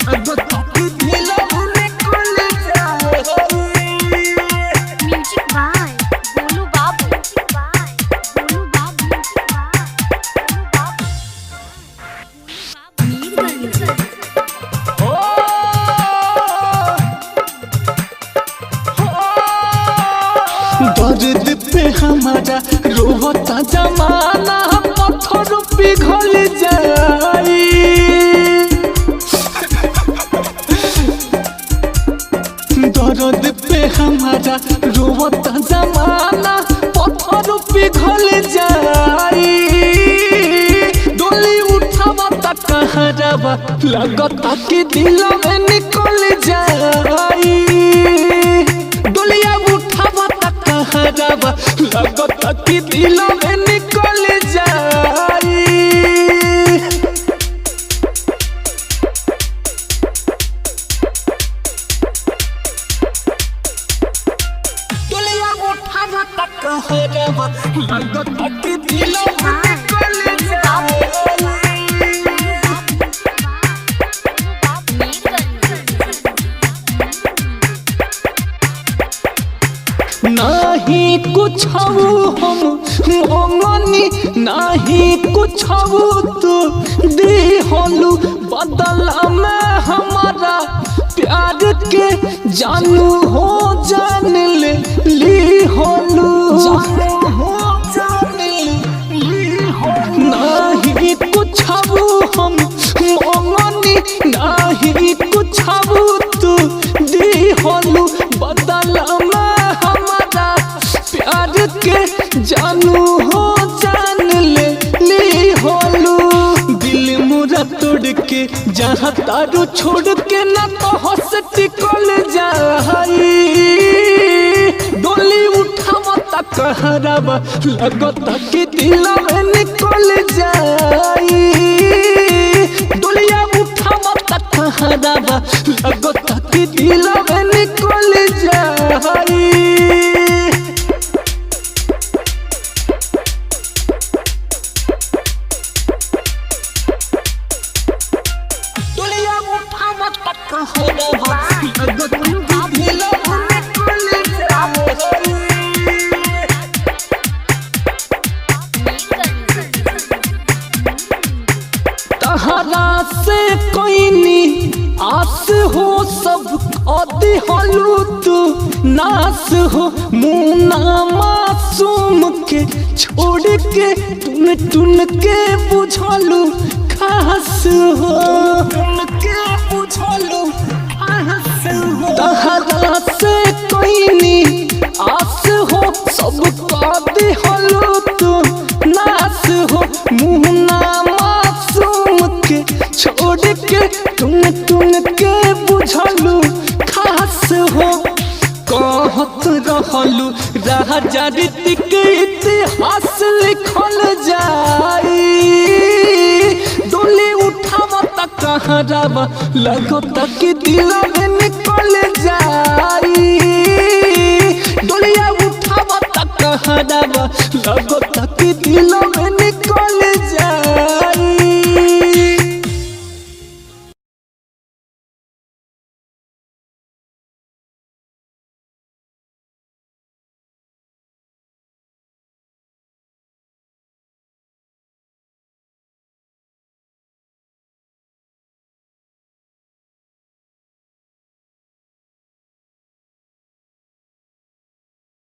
लगो तक दिल में निकल जाए। म्यूजिक बाय गोलू बाबू, म्यूजिक बाय गोलू बाबू, म्यूजिक बाय गोलू बाबू। दर्द पे हमारा रोता जमाना पत्थर पिघल जाई। दर्द पे हमारा रोता जमाना पत्थर पिघल जाई। डोली उठावा तक कहरावा लगता कि दिल में निकल जाई। डोलिया उठावा तक कहरावा लगता कि दिल में निकल जाई। डोलिया उठावा तक कहरावा लगता कि दिल में निकल जाई। नहीं कुछ हम ओंगनी नहीं कुछ तो दी होलू बदला में हमारा प्यार के जानू हो जान ली होलू। नहीं कुछ हम ओंगनी नहीं कुछ तो दी होलू बदला में प्यार के जानू हो जान ली होलू। दिल मुरा तोड़ के जहाँ तारू छोड़ के ना तो हंस टिकल जाई। डोली उठावा तक कहरावा लगता कि दिल में निकल जाई। डोलिया उठावा तक कहरावा लगता कि दिल में निकल जाई। तहरा से कोई नी आस हो सब आदि हलू तू नास हो। मुन्ना मासूम के छोड़ के टुन टुन के बुझलू खास हो। तहरा से कोई नी आस हो सब आदि हलू तू नास हो। मुन्ना मासूम के छोड़ के टुन टुन के बुझलू खास हो। कहत रहलू राजा ऋतिक इतिहास लिखल जाई। डोली उठावा तक कहरावा लगता कि दिल में निकल जाई। डोलिया उठावा तक कहरावा लगता कि दिल में निकल